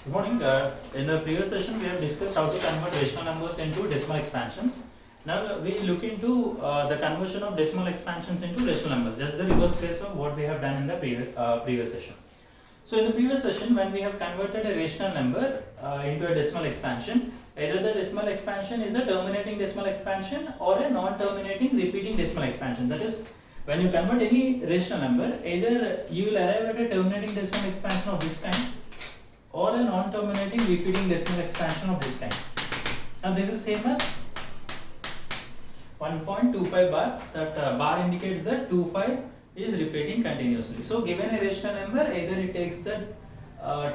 Good morning. In the previous session, we have discussed how to convert rational numbers into decimal expansions. Now we look into the conversion of decimal expansions into rational numbers, just the reverse case of what we have done in the previous session. So in the previous session, when we have converted a rational number into a decimal expansion, either the decimal expansion is a terminating decimal expansion or a non-terminating repeating decimal expansion. That is, when you convert any rational number, either you will arrive at a terminating decimal expansion of this kind or a non-terminating repeating decimal expansion of this kind. Now this is same as 1.25 bar. That bar indicates that 25 is repeating continuously. So given a rational number, either it takes the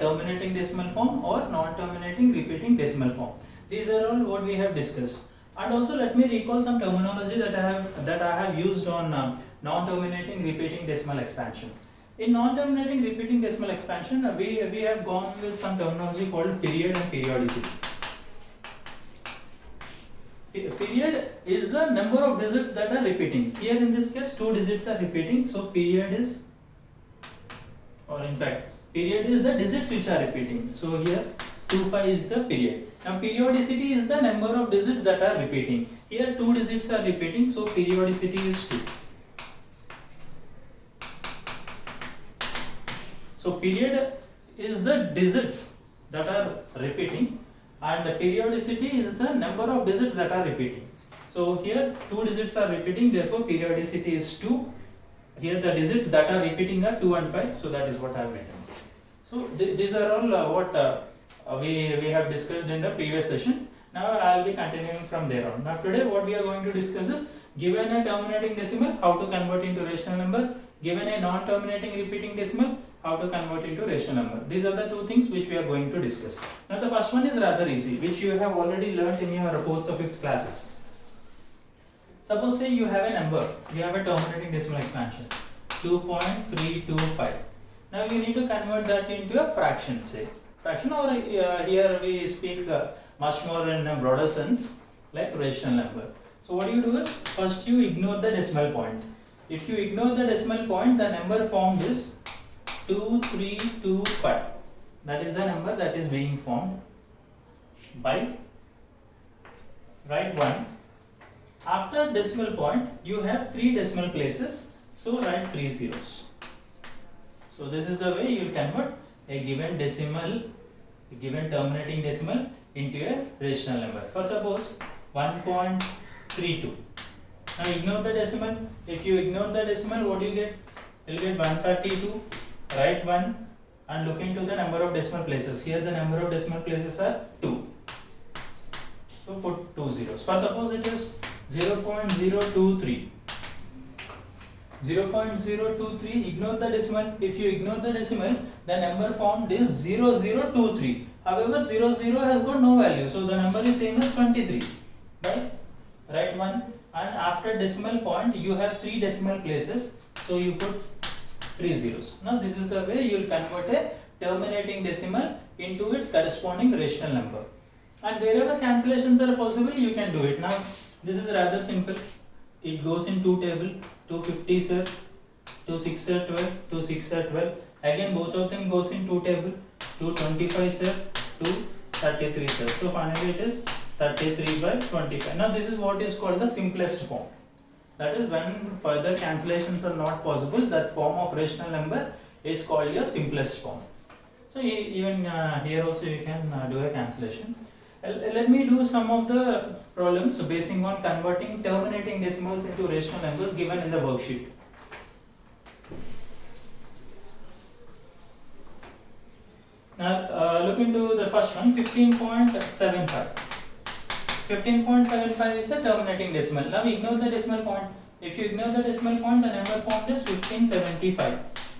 terminating decimal form or non-terminating repeating decimal form. These are all what we have discussed. And also let me recall some terminology that I have used on non-terminating repeating decimal expansion. In non-terminating repeating decimal expansion, we have gone with some terminology called period and periodicity. Period is the number of digits that are repeating. Here in this case, 2 digits are repeating, so period is, or in fact, period is the digits which are repeating. So here 25 is the period. Now periodicity is the number of digits that are repeating. Here 2 digits are repeating, so periodicity is 2. So period is the digits that are repeating and periodicity is the number of digits that are repeating. So here 2 digits are repeating, therefore periodicity is 2. Here the digits that are repeating are 2 and 5, so that is what I have written. So these are all what we have discussed in the previous session. Now I will be continuing from there on. Now today what we are going to discuss is, given a terminating decimal, how to convert into rational number. Given a non-terminating repeating decimal, how to convert into rational number. These are the two things which we are going to discuss. Now the first one is rather easy, which you have already learnt in your 4th or 5th classes. Suppose say you have a number, you have a terminating decimal expansion, 2.325. Now you need to convert that into a fraction, say. Fraction, or here we speak much more in a broader sense, like rational number. So what you do is, first you ignore the decimal point. If you ignore the decimal point, the number formed is 2325. That is the number that is being formed by, write 1. After decimal point, you have 3 decimal places, so write 3 zeros. So this is the way you will convert a given decimal, a given terminating decimal into a rational number. For suppose 1.32. Now ignore the decimal. If you ignore the decimal, what do you get? You will get 132. Write 1 and look into the number of decimal places. Here the number of decimal places are 2. So put 2 zeros. For suppose it is 0.023. 0.023, ignore the decimal. If you ignore the decimal, the number formed is 0023. However, 00 has got no value, so the number is same as 23. Right? Write 1, and after decimal point, you have 3 decimal places, so you put 3 zeros. Now this is the way you will convert a terminating decimal into its corresponding rational number. And wherever cancellations are possible, you can do it. Now this is rather simple. It goes in 2 table, 250 sir, 2 6 sir 12, 2 6 sir 12. Again both of them goes in 2 table, 225 sir, 233 sir. So finally it is 33 by 25. Now this is what is called the simplest form. That is, when further cancellations are not possible, that form of rational number is called your simplest form. So even here also you can do a cancellation. Let me do some of the problems basing on converting terminating decimals into rational numbers given in the worksheet. Now look into the first one, 15.75. 15.75 is the terminating decimal. Now ignore the decimal point. If you ignore the decimal point, the number formed is 1575.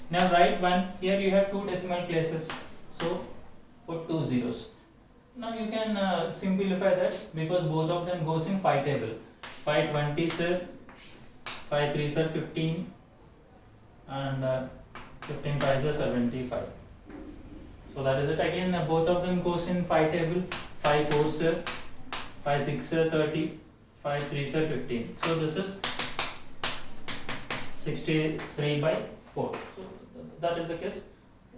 Now write 1. Here you have 2 decimal places, so put 2 zeros. Now you can simplify that, because both of them goes in 5 table. 520 sir, 5 3 sir 15, and 15 5 sir 75. So that is it. Again both of them goes in 5 table. 5 4 sir, 5 6 sir 30, 5 3 sir 15. So this is 63 by 4. So that is the case.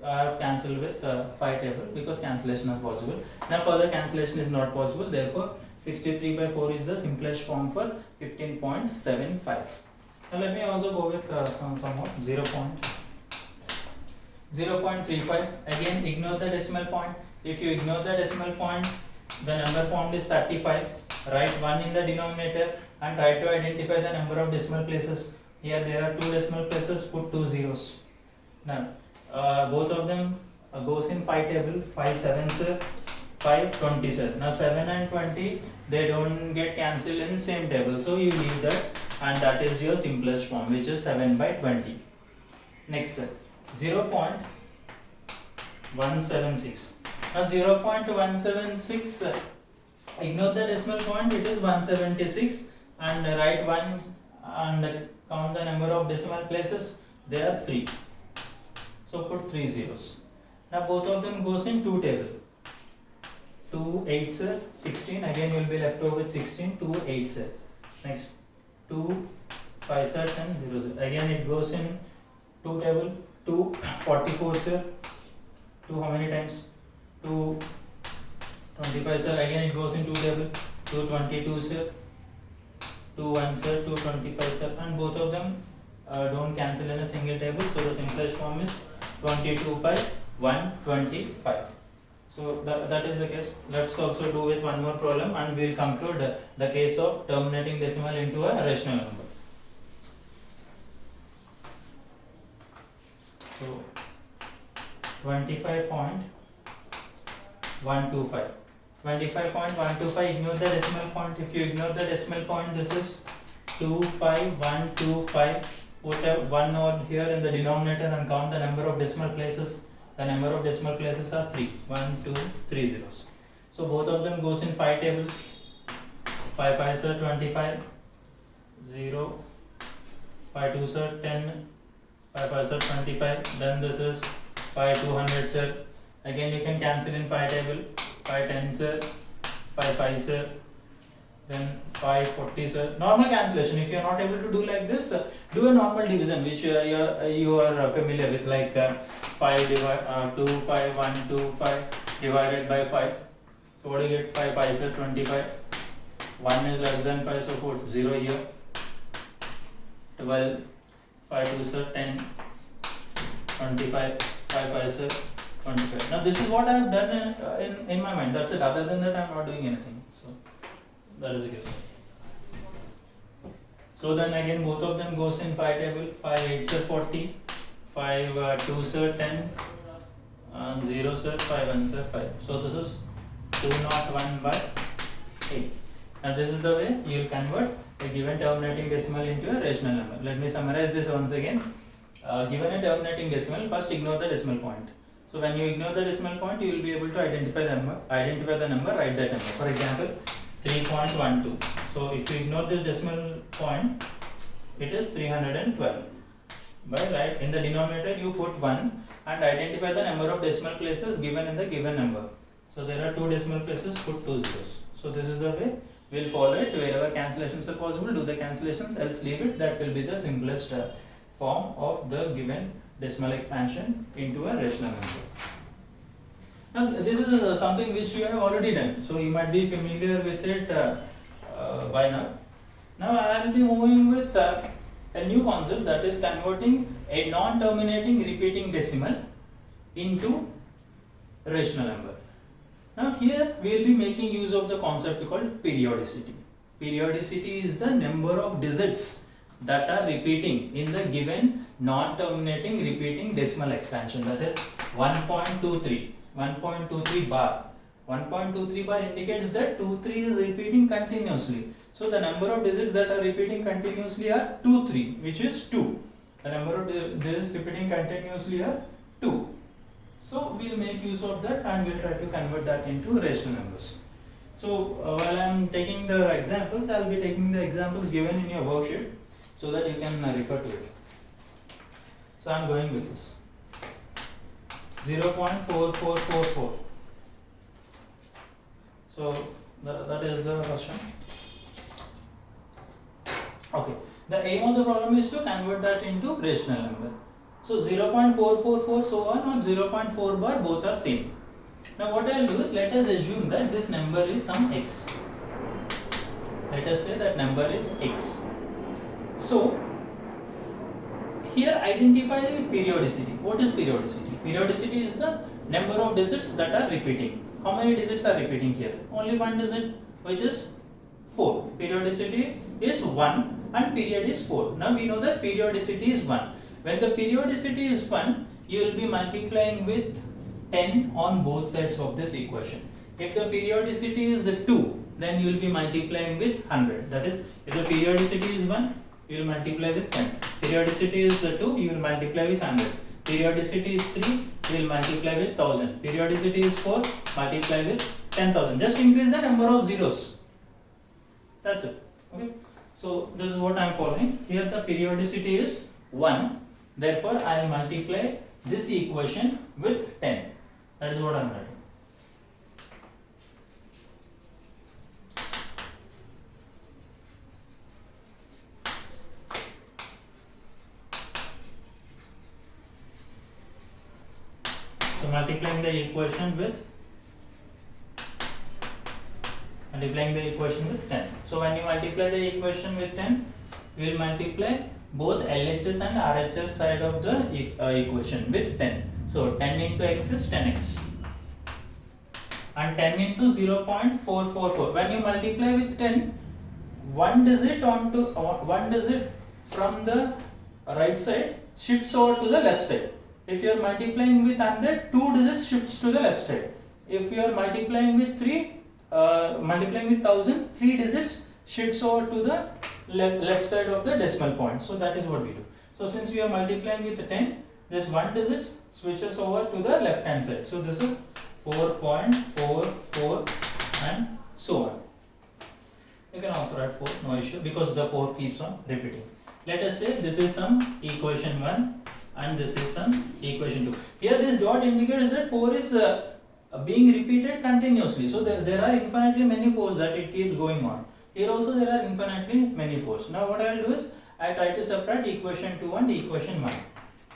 I have cancelled with 5 table because cancellation is possible. Now further cancellation is not possible, therefore 63 by 4 is the simplest form for 15.75. Now let me also go with some more 0.35. Again ignore the decimal point. If you ignore the decimal point, the number formed is 35. Write 1 in the denominator and try to identify the number of decimal places. Here there are 2 decimal places, put 2 zeros. Now both of them goes in 5 table, 5 7s, 5 20s. Now 7 and 20 they don't get cancelled in same table, so you leave that, and that is your simplest form, which is 7 by 20. Next 0.176. Now 0.176, ignore the decimal point, it is 176, and write 1 and count the number of decimal places. There are 3. So put 3 zeros. Now both of them goes in 2 table. 2 8s 16. Again you will be left over with 16. 2 8s. Next 2 5s 10 0s. Again it goes in 2 table. 2 44s. 2 how many times? 2 25s. Again it goes in 2 table. 2 22s. 2 1s. 2 25s. And both of them don't cancel in a single table. So the simplest form is 22 by 125. So that is the case. Let's also do with one more problem, and we will conclude the case of terminating decimal into a rational number. So 25.125. 25.125, ignore the decimal point. If you ignore the decimal point, this is 25125. Put a 1 over here in the denominator and count the number of decimal places. The number of decimal places are 3. 1, 2, 3 zeros. So both of them goes in 5 table. 5 5s are 25. 0. 5 2s are 10. 5 5s are 25. Then this is 5 200s are. Again you can cancel in 5 table. 5 10s are. 5 5s are. Then 5 40s are. Normal cancellation. If you are not able to do like this, do a normal division, which you are familiar with, like 5 divide 2 5 1 2 5 divided by 5. So what do you get? 5 5s are 25. 1 is less than 5, so put 0 here. 12. 5 2s are 10. 25. 5 5s are 25. Now this is what I have done in my mind. That's it. Other than that, I am not doing anything. That is the case. So then again both of them goes in 5 table. 5 8s are 40. 5 2s are 10. And 0s are 5 1s are 5. So this is 201 by 8. Now this is the way you will convert a given terminating decimal into a rational number. Let me summarize this once again. Given a terminating decimal, first ignore the decimal point. So when you ignore the decimal point, you will be able to identify the number, write that number. For example, 3.12. So if you ignore this decimal point, it is 312. By right in the denominator you put 1 and identify the number of decimal places given in the given number. So there are 2 decimal places, put 2 zeros. So this is the way we will follow it. Wherever cancellations are possible, do the cancellations, else leave it. That will be the simplest form of the given decimal expansion into a rational number. Now this is something which you have already done, so you might be familiar with it by now. Now I will be moving with a new concept, that is converting a non-terminating repeating decimal into rational number. Now here we will be making use of the concept called periodicity. Periodicity is the number of digits that are repeating in the given non-terminating repeating decimal expansion, that is 1.23. 1.23 bar. 1.23 bar indicates that 23 is repeating continuously. So the number of digits that are repeating continuously are 23, which is 2. The number of digits repeating continuously are 2. So we will make use of that and we will try to convert that into rational numbers. So while I am taking the examples, I will be taking the examples given in your worksheet so that you can refer to it. So I am going with this. 0.4444. So that is the first one. Okay. The aim of the problem is to convert that into rational number. So 0.444 so on or 0.4 bar, both are same. Now what I will do is, let us assume that this number is some x. Let us say that number is x. So here identify periodicity. What is periodicity? Periodicity is the number of digits that are repeating. How many digits are repeating here? Only one digit, which is 4. Periodicity is 1 and period is 4. Now we know that periodicity is 1. When the periodicity is 1, you will be multiplying with 10 on both sides of this equation. If the periodicity is 2, then you will be multiplying with 100. That is, if the periodicity is 1, you will multiply with 10. Periodicity is 2, you will multiply with 100. Periodicity is 3, you will multiply with 1000. Periodicity is 4, multiply with 10,000. Just increase the number of zeros. That's it. Okay. So this is what I am following. Here the periodicity is 1. Therefore, I will multiply this equation with 10. That is what I am writing. So multiplying the equation with 10. So when you multiply the equation with 10, you will multiply both LHS and RHS side of the equation with 10. So 10 into x is 10x. And 10 into 0.444. When you multiply with 10, one digit from the right side shifts over to the left side. If you are multiplying with 100, 2 digits shifts to the left side. If you are multiplying with 1000, 3 digits shifts over to the left side of the decimal point. So that is what we do. So since we are multiplying with 10, this one digit switches over to the left hand side. So this is 4.44 and so on. You can also write 4, no issue, because the 4 keeps on repeating. Let us say this is some equation 1 and this is some equation 2. Here this dot indicates that 4 is being repeated continuously. So there are infinitely many 4s that it keeps going on. Here also there are infinitely many 4s. Now what I will do is, I try to subtract equation 2 and equation 1.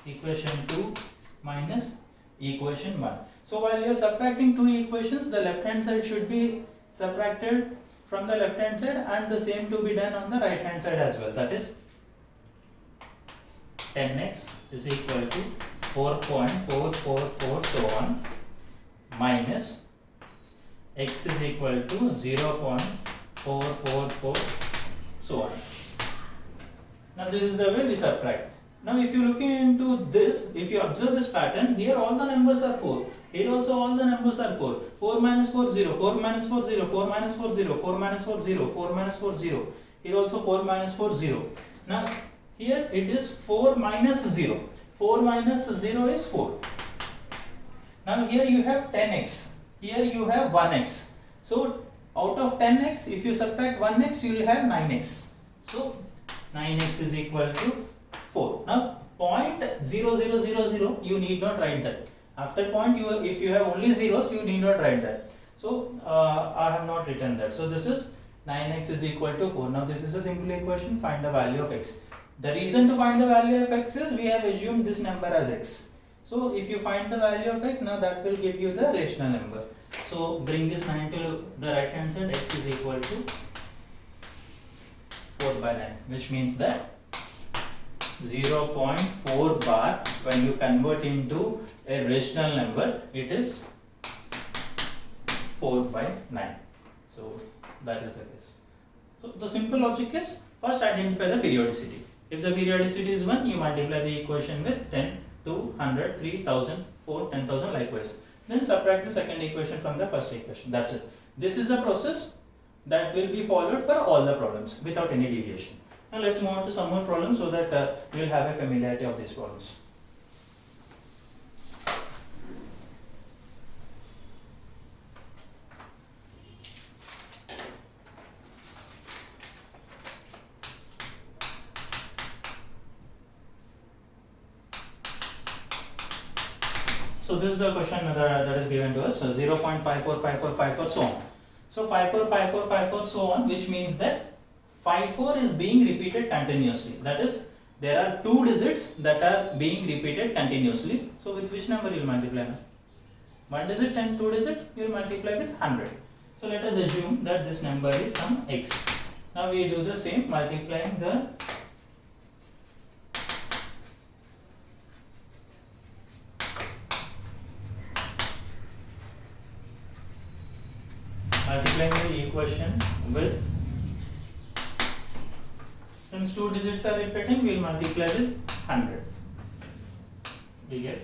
Equation 2 minus equation 1. So while you are subtracting two equations, the left hand side should be subtracted from the left hand side and the same to be done on the right hand side as well. That is 10x is equal to 4.444 so on minus x is equal to 0.444 so on. Now this is the way we subtract. Now if you looking into this, if you observe this pattern, here all the numbers are 4. Here also all the numbers are 4. 4 minus 4 0, 4 minus 4 0, 4 minus 4 0, 4 minus 4 0, 4 minus 4 0. Here also 4 minus 4 0. Now here it is 4 minus 0. 4 minus 0 is 4. Now here you have 10x. Here you have 1x. So out of 10x, if you subtract 1x, you will have 9x. So 9x is equal to 4. Now 0.0000, you need not write that. After point, if you have only zeros, you need not write that. So I have not written that. So this is 9x is equal to 4. Now this is a simple equation. Find the value of x. The reason to find the value of x is we have assumed this number as x. So if you find the value of x, now that will give you the rational number. So bring this 9 to the right hand side. X is equal to 4 by 9, which means that 0.4 bar, when you convert into a rational number, it is 4 by 9. So that is the case. So the simple logic is, first identify the periodicity. If the periodicity is 1, you multiply the equation with 10, 2, 100, 3000, 4, 10,000 likewise. Then subtract the second equation from the first equation. That's it. This is the process that will be followed for all the problems without any deviation. Now let's move on to some more problems so that we will have a familiarity of these problems. So this is the question that is given to us, 0.545454 so on. So 545454 so on, which means that 54 is being repeated continuously. That is, there are two digits that are being repeated continuously. So with which number you will multiply now? One digit and two digits you will multiply with 100. So let us assume that this number is some x. Now we do the same, multiplying the equation with, since two digits are repeating, we will multiply with 100. We get.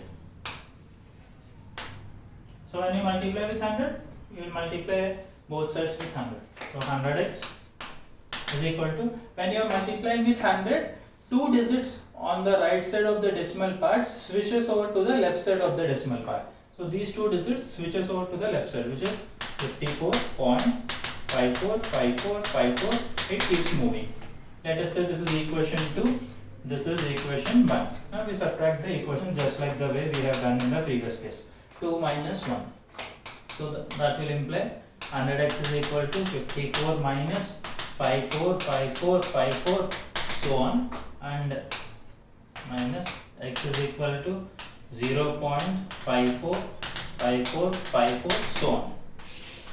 So when you multiply with 100, you will multiply both sides with 100. So 100x is equal to, when you are multiplying with 100, two digits on the right side of the decimal part switches over to the left side of the decimal part. So these two digits switches over to the left side, which is 54.545454. It keeps moving. Let us say this is equation 2, this is equation 1. Now we subtract the equation just like the way we have done in the previous case. 2 minus 1. So that will imply 100x is equal to 54 minus 545454, so on, and minus x is equal to 0.545454, so on.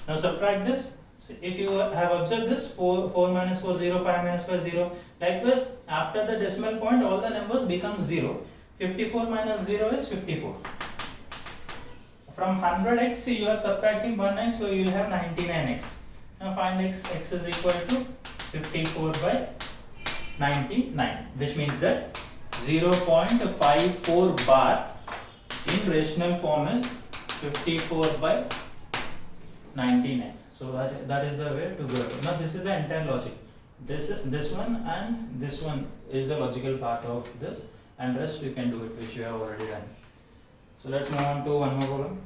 Now subtract this. If you have observed this, 4 minus 4 0, 5 minus 5 0. Likewise, after the decimal point, all the numbers become 0. 54 minus 0 is 54. From 100x you are subtracting 1x, so you will have 99x. Now find x. X is equal to 54 by 99, which means that 0.54 bar in rational form is 54 by 99. So that is the way to go. Now this is the entire logic. This one and this one is the logical part of this, and rest you can do it, which you have already done. So let's move on to one more problem.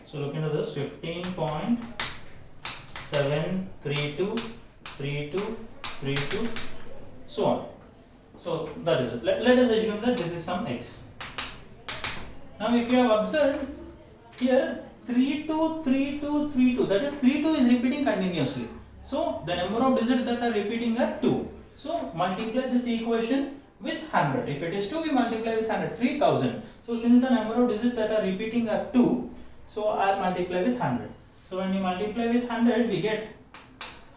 So look into this, 15.7323232, so on. So that is it. Let us assume that this is some x. Now if you have observed here, 323232, that is 32 is repeating continuously. So the number of digits that are repeating are 2. So multiply this equation with 100. If it is 2, we multiply with 100, 3000. So since the number of digits that are repeating are 2, so I'll multiply with 100. So when you multiply with 100, we get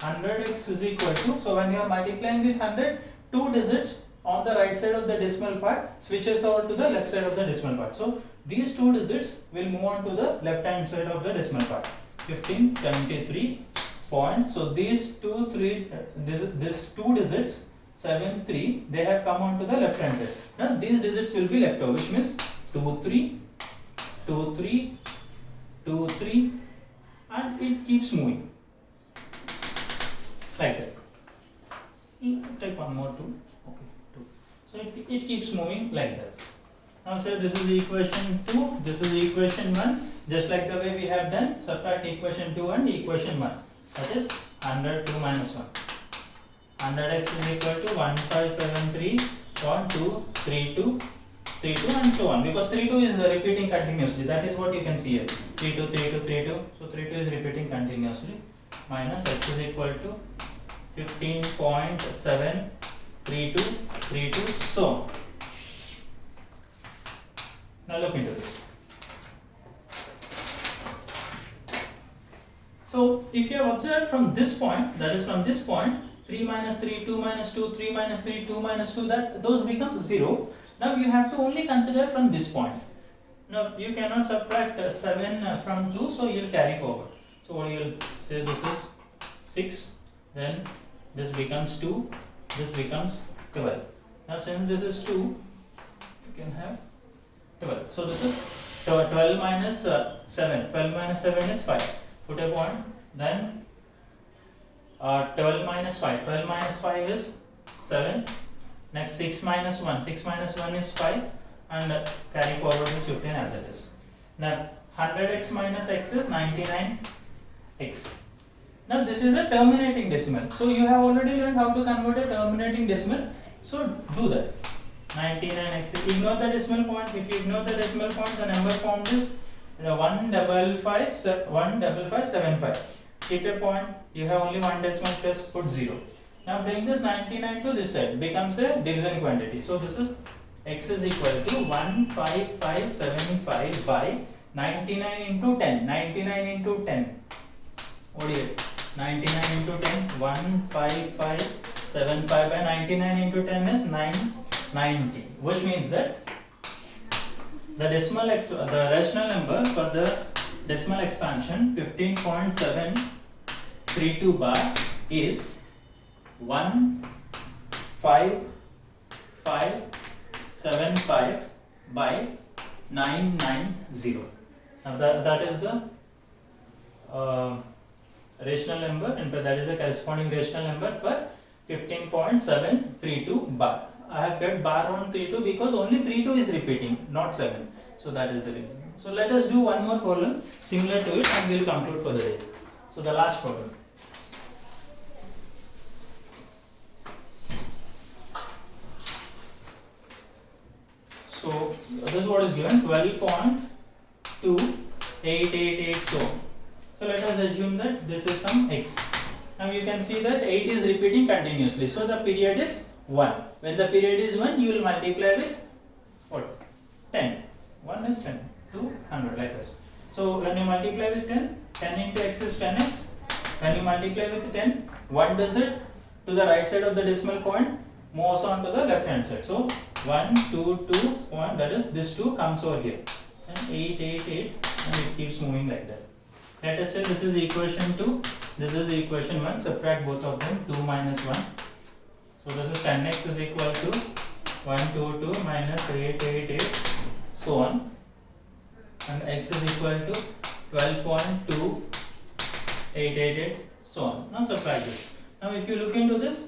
100x is equal to, so when you are multiplying with 100, two digits on the right side of the decimal part switches over to the left side of the decimal part. So these two digits will move on to the left hand side of the decimal part. 1573 point. So these two digits 73, they have come on to the left hand side. Now these digits will be left over, which means 23, 23, 23, and it keeps moving like that. Take one more 2. Okay, 2. So it keeps moving like that. Now say this is equation 2, this is equation 1. Just like the way we have done, subtract equation 2 and equation 1. That is 102 minus 1. 100x is equal to 1573.23232, and so on, because 32 is repeating continuously. That is what you can see here. 32, 32, 32. So 32 is repeating continuously. Minus x is equal to 15.73232, so on. Now look into this. So if you have observed from this point, that is from this point, 3 minus 3, 2 minus 2, 3 minus 3, 2 minus 2, that those becomes 0. Now you have to only consider from this point. Now you cannot subtract 7 from 2, so you will carry forward. So what you will say, this is 6, then this becomes 2, this becomes 12. Now since this is 2, you can have 12. So this is 12 minus 7. 12 minus 7 is 5. Put a point. Then 12 minus 5. 12 minus 5 is 7. Next 6 minus 1. 6 minus 1 is 5. And carry forward is 15 as it is. Now 100x minus x is 99x. Now this is a terminating decimal. So you have already learned how to convert a terminating decimal. So do that. 99x. Ignore the decimal point. If you ignore the decimal point, the number formed is 15575. Keep a point. You have only one decimal place. Put 0. Now bring this 99 to this side. Becomes a division quantity. So this is x is equal to 15575 by 99 into 10. 99 into 10. What do you get? 99 into 10. 15575 by 99 into 10 is 990. Which means that the rational number for the decimal expansion 15.732 bar is 15575 by 990. Now that is the rational number. In fact, that is the corresponding rational number for 15.732 bar. I have kept bar on 32 because only 32 is repeating, not 7. So that is the reason. So let us do one more problem similar to it and we will conclude for the day. So the last problem. So this is what is given, 12.2888 so. So let us assume that this is some x. Now you can see that 8 is repeating continuously. So the period is 1. When the period is 1, you will multiply with what? 10. 1 is 10. 200 like this. So when you multiply with 10, 10 into x is 10x. When you multiply with 10, one digit to the right side of the decimal point moves on to the left hand side. So 1, 2, 2 point, that is this 2 comes over here. And 8, 8, 8 and it keeps moving like that. Let us say this is equation 2, this is equation 1, subtract both of them, 2 minus 1. So this is 10x is equal to 122 minus 888 so on, and x is equal to 12.2888 so on. Now subtract this. Now if you look into this,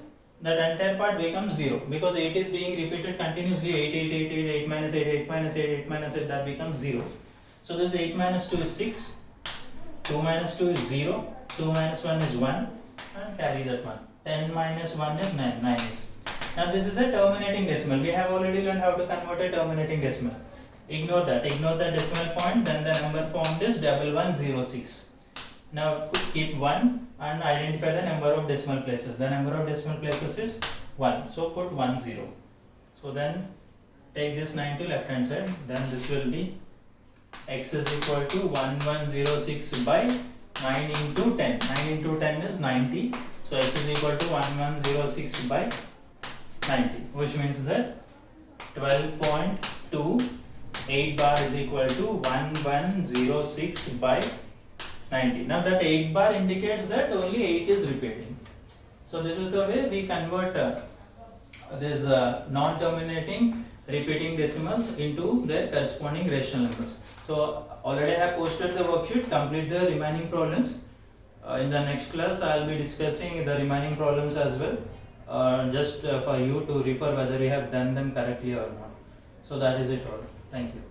that entire part becomes 0 because 8 is being repeated continuously. 8, 8, 8, 8, 8 minus 8, 8 minus 8, 8 minus 8, that becomes 0. So this 8 minus 2 is 6, 2 minus 2 is 0, 2 minus 1 is 1 and carry that one. 10 minus 1 is 9, 9x. Now this is a terminating decimal. We have already learned how to convert a terminating decimal. Ignore that. Ignore the decimal point. Then the number formed is 1106. Now keep 1 and identify the number of decimal places. The number of decimal places is 1. So put 1 0. So then take this 9 to left hand side. Then this will be x is equal to 1106 by 9 into 10. 9 into 10 is 90. So x is equal to 1106 by 90, which means that 12.28 bar is equal to 1106 by 90. Now that 8 bar indicates that only 8 is repeating. So this is the way we convert this non-terminating repeating decimals into their corresponding rational numbers. So already I have posted the worksheet. Complete the remaining problems. In the next class I will be discussing the remaining problems as well, just for you to refer whether you have done them correctly or not. So that is it all. Thank you.